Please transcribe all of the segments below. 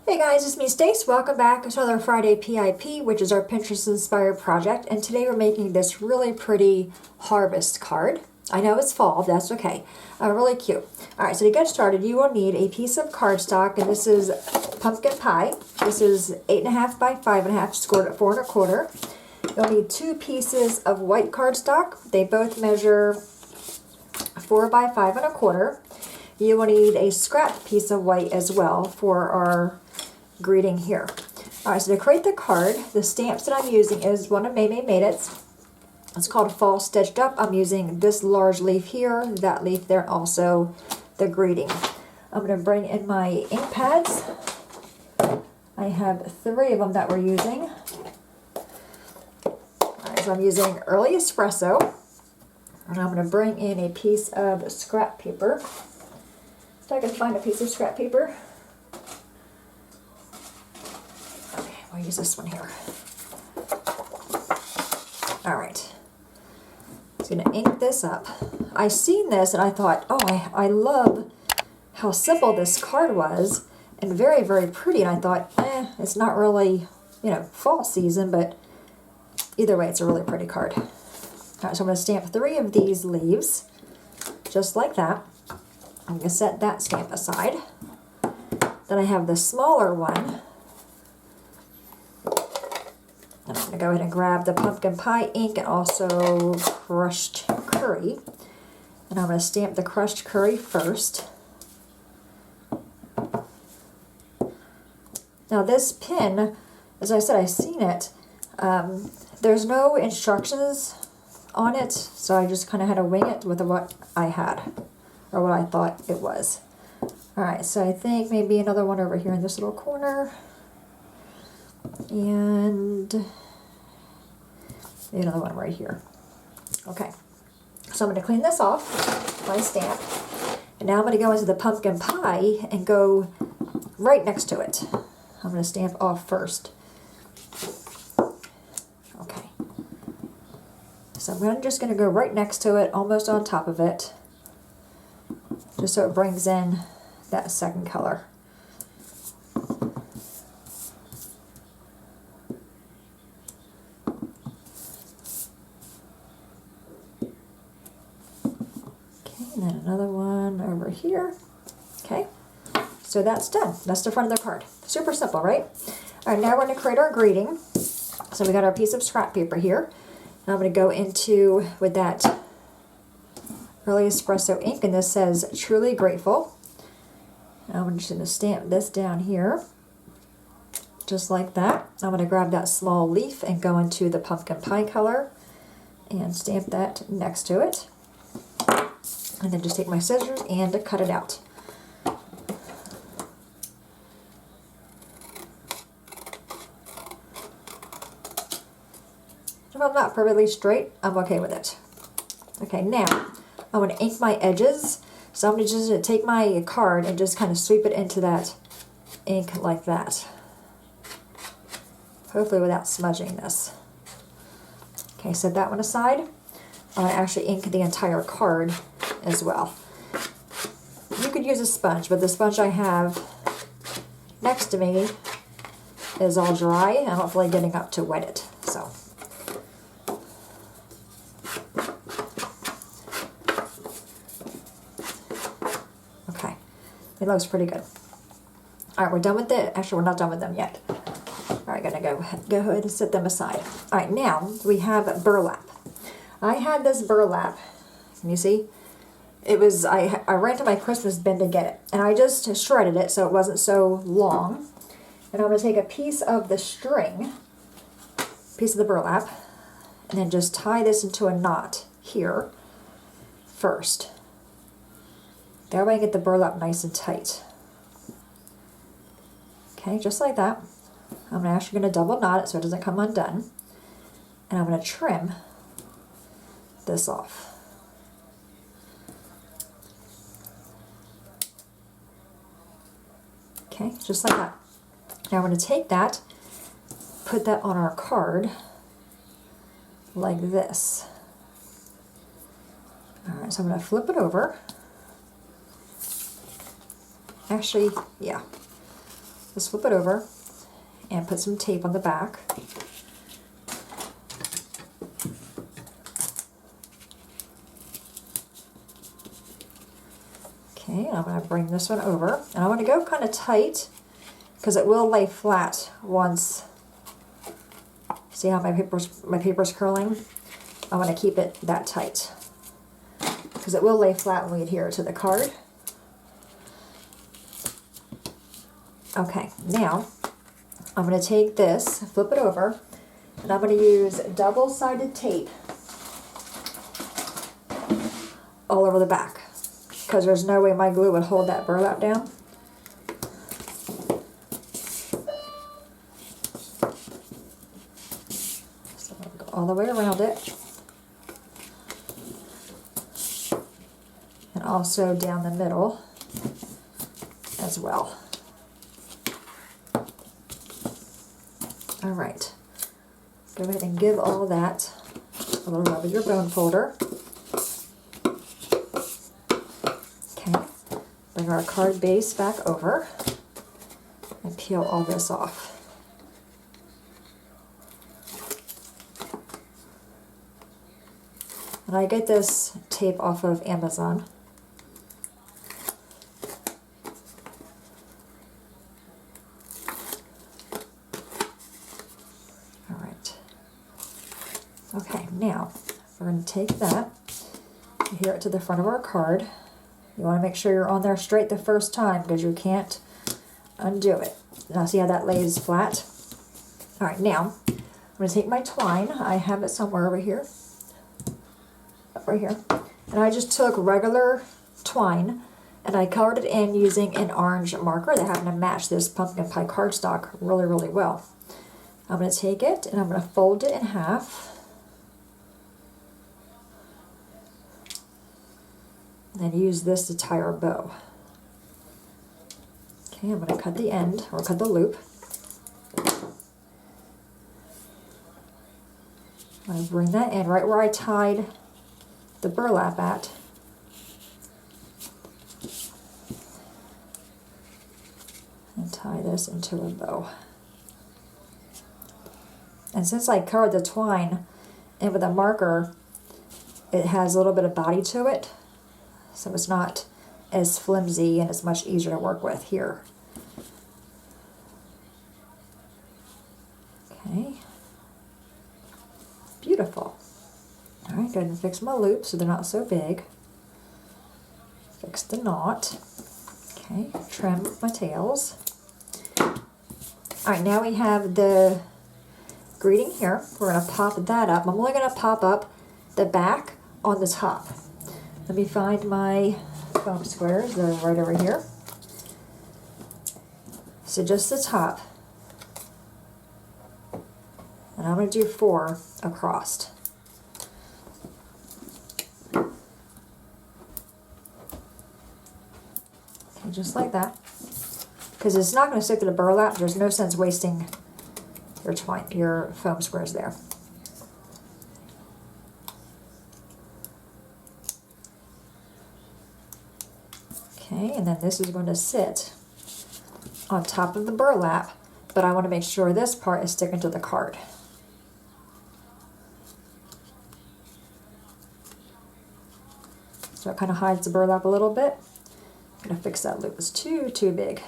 Hey guys, it's me Stace. Welcome back to another Friday PIP, which is our Pinterest inspired project. And today we're making this really pretty harvest card. I know it's fall, that's okay. Really cute. Alright, so to get started, you will need a piece of cardstock, and this is pumpkin pie. This is 8.5 by 5.5, scored at 4 1/4. You'll need 2 pieces of white cardstock. They both measure 4 by 5 1/4. You will need a scrap piece of white as well for our greeting here. Alright, so to create the card, the stamps that I'm using is one of May Made It's. It's called Fall Stitched Up. I'm using this large leaf here, that leaf there, and also the greeting. I'm going to bring in my ink pads. I have 3 of them that we're using. Alright, so I'm using Early Espresso. And I'm going to bring in a piece of scrap paper. So I can find a piece of scrap paper. Okay, I'll use this one here. Alright. I'm going to ink this up. I seen this and I thought, oh, I love how simple this card was and very, very pretty. And I thought, it's not really, fall season, but either way, it's a really pretty card. Alright, so I'm going to stamp 3 of these leaves, just like that. I'm going to set that stamp aside. Then I have the smaller one. And I'm going to go ahead and grab the pumpkin pie ink and also crushed curry. And I'm going to stamp the crushed curry first. Now this pin, as I said, I've seen it. There's no instructions on it, so I just kind of had to wing it with what I had, or what I thought it was. Alright, so I think maybe another one over here in this little corner. And another one right here. Okay, so I'm going to clean this off, my stamp. And now I'm going to go into the pumpkin pie and go right next to it. I'm going to stamp off first. Okay. So I'm just going to go right next to it, almost on top of it, just so it brings in that second color. Okay, and then another one over here. Okay, so that's done. That's the front of the card. Super simple, right? All right, now we're going to create our greeting. So we got our piece of scrap paper here. And I'm going to go into, with that Early Espresso ink, and this says Truly Grateful. I'm just going to stamp this down here, just like that. I'm going to grab that small leaf and go into the pumpkin pie color and stamp that next to it. And then just take my scissors and cut it out. If I'm not perfectly straight, I'm okay with it. Okay, now I'm going to ink my edges. So I'm just going to take my card and just kind of sweep it into that ink like that. Hopefully without smudging this. Okay, set that one aside. I'm going to actually ink the entire card as well. You could use a sponge, but the sponge I have next to me is all dry. I'm not really getting up to wet it. So. It looks pretty good. Alright, we're done with it. Actually, we're not done with them yet. Alright, gonna go ahead and set them aside. Alright, now we have burlap. I had this burlap. Can you see? It was, I ran to my Christmas bin to get it. And I just shredded it so it wasn't so long. And I'm going to take a piece of the string, piece of the burlap, and then just tie this into a knot here first. That way I get the burlap nice and tight. Okay, just like that. I'm actually going to double knot it so it doesn't come undone. And I'm going to trim this off. Okay, just like that. Now I'm going to take that, put that on our card like this. Alright, so I'm going to flip it over. Actually, yeah. Just flip it over and put some tape on the back. Okay, and I'm going to bring this one over. And I want to go kind of tight because it will lay flat once. See how my paper's curling? I want to keep it that tight because it will lay flat when we adhere it to the card. Okay, now I'm going to take this, flip it over, and I'm going to use double-sided tape all over the back because there's no way my glue would hold that burlap down. So I'll go all the way around it. And also down the middle as well. All right, go ahead and give all that a little rub of your bone folder. Okay, bring our card base back over and peel all this off. And I get this tape off of Amazon. Okay, now we're going to take that, adhere it to the front of our card. You want to make sure you're on there straight the first time because you can't undo it. Now see how that lays flat? All right, now I'm going to take my twine. I have it somewhere over here. Right here. And I just took regular twine and I colored it in using an orange marker that happened to match this pumpkin pie cardstock really, really well. I'm going to take it and I'm going to fold it in half. And use this to tie our bow. Okay, I'm going to cut the end, or cut the loop. I'm going to bring that in right where I tied the burlap at. And tie this into a bow. And since I colored the twine in with a marker, it has a little bit of body to it. So it's not as flimsy and it's much easier to work with here. Okay. Beautiful. All right, go ahead and fix my loops so they're not so big. Fix the knot. Okay, trim my tails. All right, now we have the greeting here. We're going to pop that up. I'm only going to pop up the back on the top. Let me find my foam squares. They're right over here. So just the top. And I'm going to do 4 across. Okay, just like that. Because it's not going to stick to the burlap. There's no sense wasting your foam squares there. Okay, and then this is going to sit on top of the burlap, but I want to make sure this part is sticking to the card. So it kind of hides the burlap a little bit. I'm going to fix that loop. It's too big.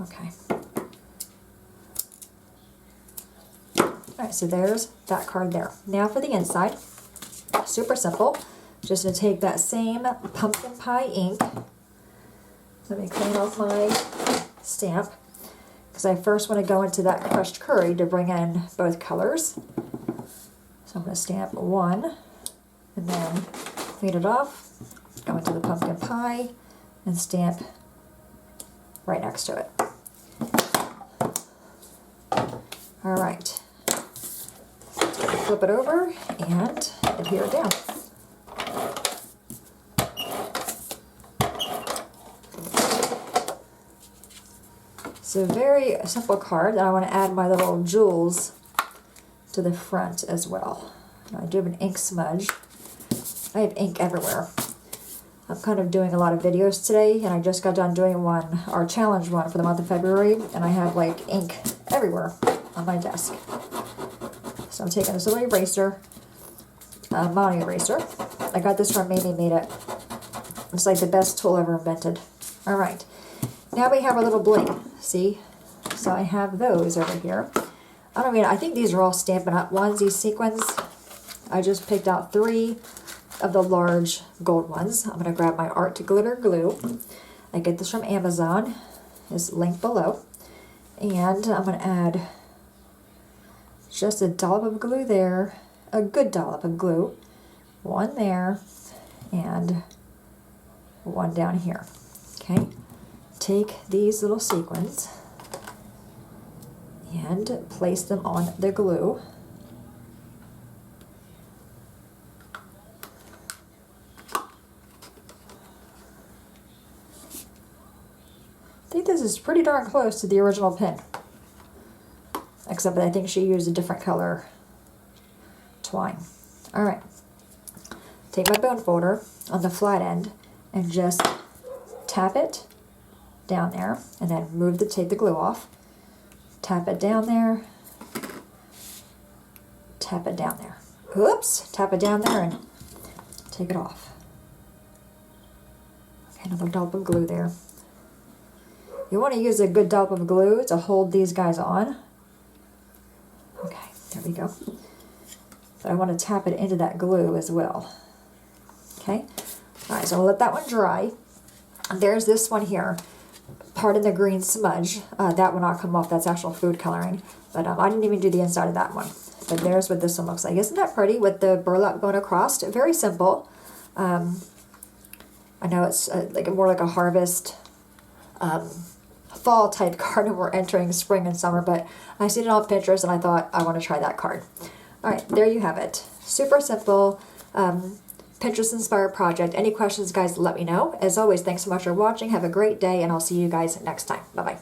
Okay. Alright, so there's that card there. Now for the inside. Super simple. Just going to take that same pumpkin pie ink. Let me clean off my stamp because I first want to go into that crushed curry to bring in both colors. So I'm going to stamp 1 and then clean it off, go into the pumpkin pie and stamp right next to it. All right, flip it over and adhere it down. It's a very simple card, and I want to add my little jewels to the front as well. I do have an ink smudge. I have ink everywhere. I'm kind of doing a lot of videos today, and I just got done doing one, our challenge one for the month of February, and I have like ink everywhere on my desk. So I'm taking this little eraser, Mono eraser. I got this from Mamie Made It. It's like the best tool ever invented. All right, now we have our little bling. See? So I have those over here. I think these are all Stampin' Up! Ones, these sequins. I just picked out 3 of the large gold ones. I'm going to grab my Art to Glitter glue. I get this from Amazon. It's linked below. And I'm going to add just a dollop of glue there. A good dollop of glue. One there. And one down here. Okay. Take these little sequins and place them on the glue. I think this is pretty darn close to the original pin, except that I think she used a different color twine. All right, take my bone folder on the flat end and just tap it down there, and then take the glue off. Tap it down there. Tap it down there. Oops! Tap it down there and take it off. Okay, another dollop of glue there. You want to use a good dollop of glue to hold these guys on. Okay, there we go. But I want to tap it into that glue as well. Okay, all right, so I'll let that one dry. And there's this one here. Pardon the green smudge. That will not come off. That's actual food coloring. But I didn't even do the inside of that one. But there's what this one looks like. Isn't that pretty with the burlap going across? Very simple. I know it's more like a harvest fall type card, and we're entering spring and summer, but I seen it on Pinterest and I thought I want to try that card. All right, there you have it. Super simple Pinterest inspired project. Any questions, guys, let me know. As always, thanks so much for watching. Have a great day, and I'll see you guys next time. Bye-bye.